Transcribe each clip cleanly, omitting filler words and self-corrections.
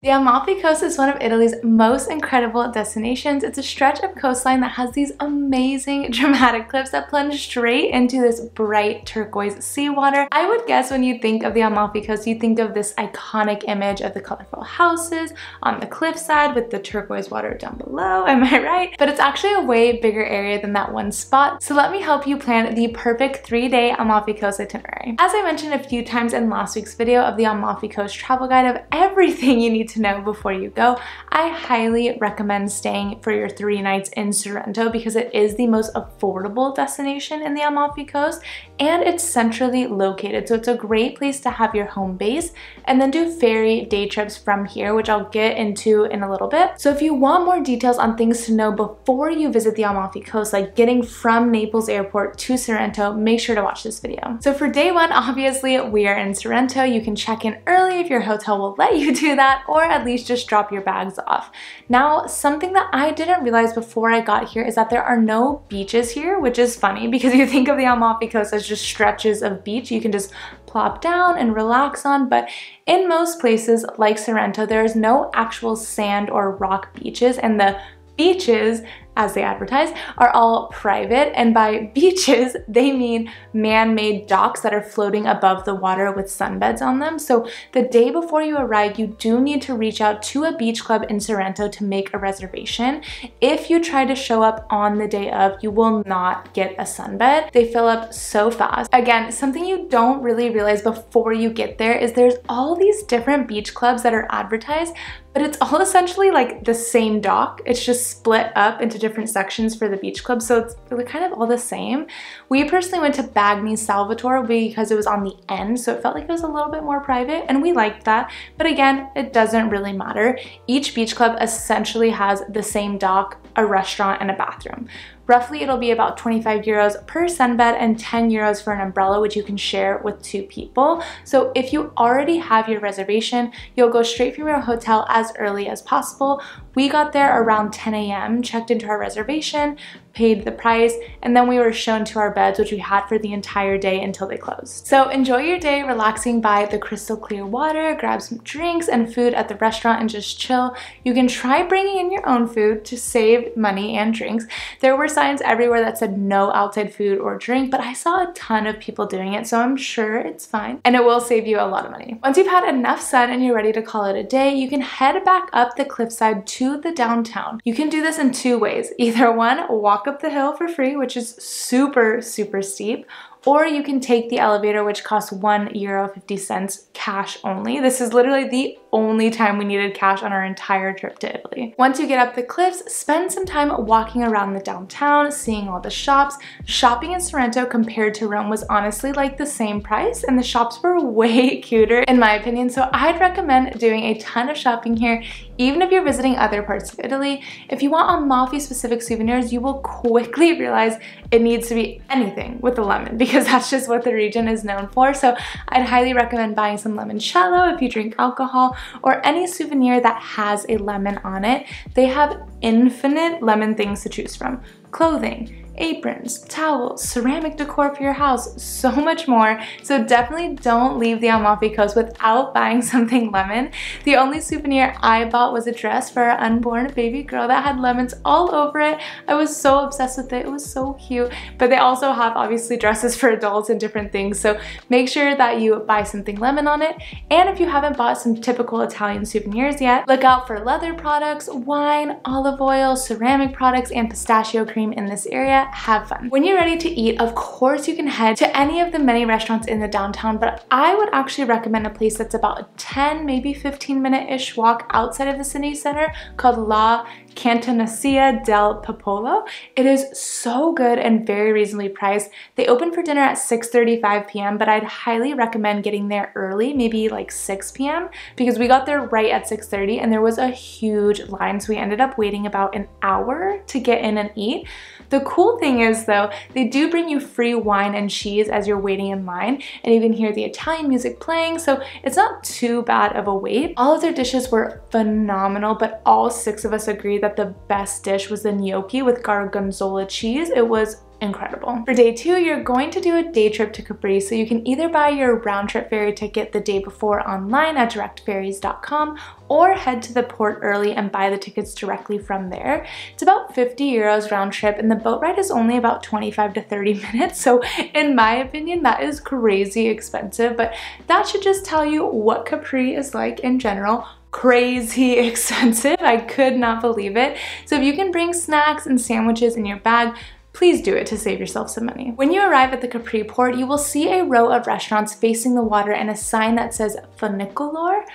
The Amalfi Coast is one of Italy's most incredible destinations. It's a stretch of coastline that has these amazing dramatic cliffs that plunge straight into this bright turquoise seawater. I would guess when you think of the Amalfi Coast, you think of this iconic image of the colorful houses on the cliffside with the turquoise water down below, am I right? But it's actually a way bigger area than that one spot. So let me help you plan the perfect 3-day Amalfi Coast itinerary. As I mentioned a few times in last week's video of the Amalfi Coast travel guide of everything you need to know before you go, I highly recommend staying for your 3 nights in Sorrento because it is the most affordable destination in the Amalfi Coast and it's centrally located, so it's a great place to have your home base and then do ferry day trips from here, which I'll get into in a little bit. So if you want more details on things to know before you visit the Amalfi Coast, like getting from Naples Airport to Sorrento, make sure to watch this video. So for day 1, obviously we are in Sorrento. You can check in early if your hotel will let you do that, or at least just drop your bags off. Now, something that I didn't realize before I got here is that there are no beaches here, which is funny because you think of the Amalfi Coast as just stretches of beach you can just plop down and relax on, but in most places like Sorrento, there is no actual sand or rock beaches, and the beaches, as they advertise, are all private, and by beaches they mean man-made docks that are floating above the water with sunbeds on them. So the day before you arrive, you do need to reach out to a beach club in Sorrento to make a reservation. If you try to show up on the day of, you will not get a sunbed. They fill up so fast. Again, something you don't really realize before you get there is there's all these different beach clubs that are advertised, but it's all essentially like the same dock. It's just split up into different sections for the beach club, so it's kind of all the same. We personally went to Bagni Salvatore because it was on the end, so it felt like it was a little bit more private, and we liked that. But again, it doesn't really matter. Each beach club essentially has the same dock, a restaurant, and a bathroom. Roughly, it'll be about 25 euros per sunbed and 10 euros for an umbrella, which you can share with 2 people. So if you already have your reservation, you'll go straight from your hotel as early as possible. We got there around 10 a.m., checked into our reservation, paid the price, and then we were shown to our beds, which we had for the entire day until they closed. So enjoy your day relaxing by the crystal clear water, grab some drinks and food at the restaurant and just chill. You can try bringing in your own food to save money and drinks. There were signs everywhere that said no outside food or drink, but I saw a ton of people doing it, so I'm sure it's fine and it will save you a lot of money. Once you've had enough sun and you're ready to call it a day, you can head back up the cliffside to the downtown. You can do this in 2 ways. Either one, walk up the hill for free, which is super steep, or you can take the elevator, which costs €1.50 cash only. This is literally the only time we needed cash on our entire trip to Italy. Once you get up the cliffs, spend some time walking around the downtown, seeing all the shops. Shopping in Sorrento compared to Rome was honestly like the same price, and the shops were way cuter in my opinion, so I'd recommend doing a ton of shopping here, even if you're visiting other parts of Italy. If you want Amalfi specific souvenirs, you will quickly realize it needs to be anything with a lemon because that's just what the region is known for. So I'd highly recommend buying some limoncello if you drink alcohol, or any souvenir that has a lemon on it. They have infinite lemon things to choose from. Clothing, aprons, towels, ceramic decor for your house, so much more. So definitely don't leave the Amalfi Coast without buying something lemon. The only souvenir I bought was a dress for our unborn baby girl that had lemons all over it. I was so obsessed with it. It was so cute. But they also have obviously dresses for adults and different things, so make sure that you buy something lemon on it. And if you haven't bought some typical Italian souvenirs yet, look out for leather products, wine, olive oil, ceramic products, and pistachio cream in this area. Have fun. When you're ready to eat, of course you can head to any of the many restaurants in the downtown, but I would actually recommend a place that's about a 10, maybe 15-minute-ish walk outside of the city center called La Cantoneria del Popolo. It is so good and very reasonably priced. They open for dinner at 6:35 p.m., but I'd highly recommend getting there early, maybe like 6 p.m., because we got there right at 6:30 and there was a huge line, so we ended up waiting about an hour to get in and eat. The cool thing is though, they do bring you free wine and cheese as you're waiting in line, and you can hear the Italian music playing, so it's not too bad of a wait. All of their dishes were phenomenal, but all 6 of us agreed that the best dish was the gnocchi with gorgonzola cheese. It was incredible. For day 2, you're going to do a day trip to Capri, so you can either buy your round trip ferry ticket the day before online at directferries.com or head to the port early and buy the tickets directly from there. It's about 50 euros round trip and the boat ride is only about 25 to 30 minutes, so in my opinion that is crazy expensive, but that should just tell you what Capri is like in general. Crazy expensive. I could not believe it. So if you can bring snacks and sandwiches in your bag, please do it to save yourself some money. When you arrive at the Capri port, you will see a row of restaurants facing the water and a sign that says funicular.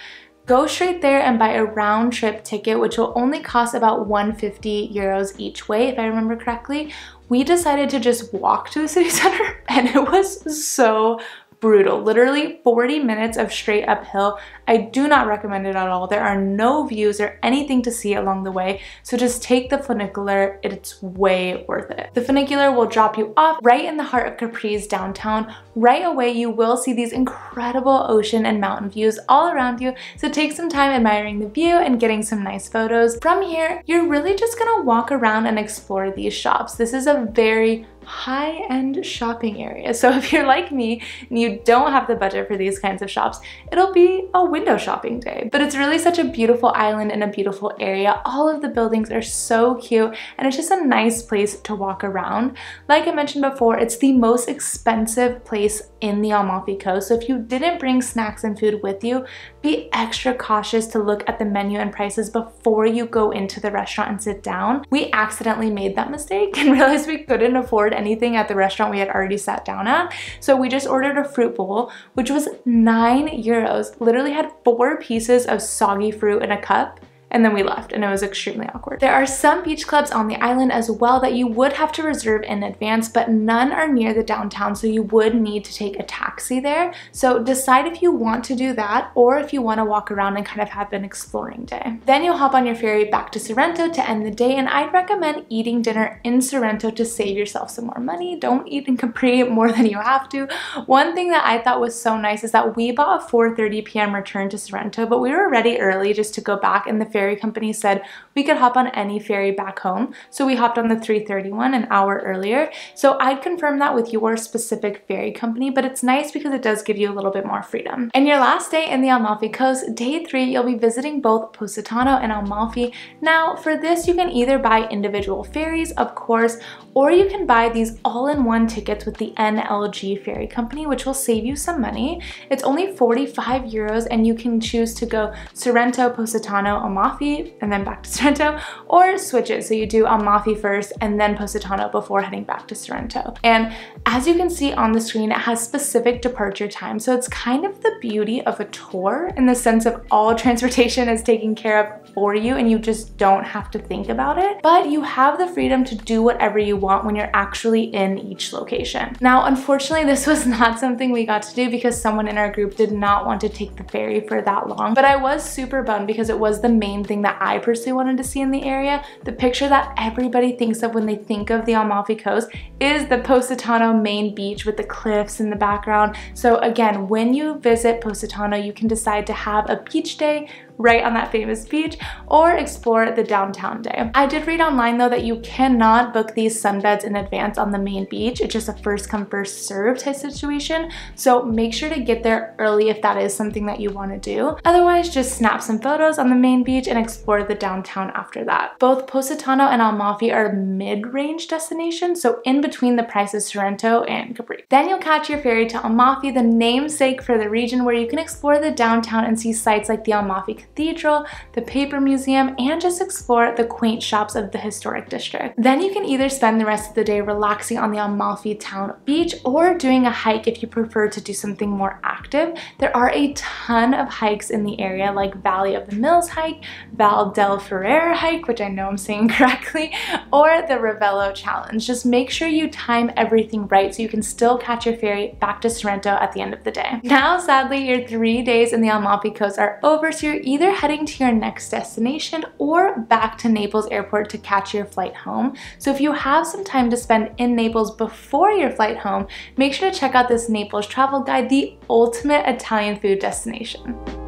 Go straight there and buy a round trip ticket, which will only cost about 150 euros each way, if I remember correctly. We decided to just walk to the city center and it was so brutal. Literally 40 minutes of straight uphill. I do not recommend it at all. There are no views or anything to see along the way, so just take the funicular. It's way worth it. The funicular will drop you off right in the heart of Capri's downtown. Right away, you will see these incredible ocean and mountain views all around you, so take some time admiring the view and getting some nice photos. From here, you're really just gonna walk around and explore these shops. This is a very high-end shopping area, so if you're like me and you don't have the budget for these kinds of shops, it'll be a window shopping day. But it's really such a beautiful island and a beautiful area. All of the buildings are so cute and it's just a nice place to walk around. Like I mentioned before, it's the most expensive place in the Amalfi Coast, so if you didn't bring snacks and food with you, be extra cautious to look at the menu and prices before you go into the restaurant and sit down. We accidentally made that mistake and realized we couldn't afford anything at the restaurant we had already sat down at, so we just ordered a fruit bowl, which was 9 euros. Literally had 4 pieces of soggy fruit in a cup, and then we left and it was extremely awkward. There are some beach clubs on the island as well that you would have to reserve in advance, but none are near the downtown, so you would need to take a taxi there. So decide if you want to do that or if you want to walk around and kind of have an exploring day. Then you'll hop on your ferry back to Sorrento to end the day, and I'd recommend eating dinner in Sorrento to save yourself some more money. Don't eat in Capri more than you have to. One thing that I thought was so nice is that we bought a 4:30 p.m. return to Sorrento, but we were ready early just to go back, and the ferry company said we could hop on any ferry back home. So we hopped on the 3:31 an hour earlier. So I'd confirm that with your specific ferry company, but it's nice because it does give you a little bit more freedom. And your last day in the Amalfi Coast, day 3, you'll be visiting both Positano and Amalfi. Now for this, you can either buy individual ferries, of course, or you can buy these all-in-one tickets with the NLG ferry company, which will save you some money. It's only 45 euros and you can choose to go Sorrento, Positano, Amalfi, and then back to Sorrento, or switch it. So you do Amalfi first and then Positano before heading back to Sorrento. And as you can see on the screen, it has specific departure time. So it's kind of the beauty of a tour in the sense of all transportation is taken care of for you and you just don't have to think about it. But you have the freedom to do whatever you want when you're actually in each location. Now, unfortunately, this was not something we got to do because someone in our group did not want to take the ferry for that long. But I was super bummed because it was the main thing that I personally wanted to see in the area. The picture that everybody thinks of when they think of the Amalfi Coast is the Positano main beach with the cliffs in the background. So again, when you visit Positano, you can decide to have a beach day right on that famous beach or explore the downtown day. I did read online though that you cannot book these sunbeds in advance on the main beach. It's just a first come first serve type situation. So make sure to get there early if that is something that you want to do. Otherwise, just snap some photos on the main beach and explore the downtown after that. Both Positano and Amalfi are mid-range destinations, so in between the prices Sorrento and Capri. Then you'll catch your ferry to Amalfi, the namesake for the region, where you can explore the downtown and see sites like the Amalfi Cathedral, the Paper Museum, and just explore the quaint shops of the historic district. Then you can either spend the rest of the day relaxing on the Amalfi town beach or doing a hike if you prefer to do something more active. There are a ton of hikes in the area, like Valley of the Mills hike, Val del Ferrere hike, which I know I'm saying correctly, or the Ravello Challenge. Just make sure you time everything right so you can still catch your ferry back to Sorrento at the end of the day. Now, sadly, your 3 days in the Amalfi Coast are over, so you're either heading to your next destination or back to Naples airport to catch your flight home. So if you have some time to spend in Naples before your flight home, make sure to check out this Naples travel guide, the ultimate Italian food destination.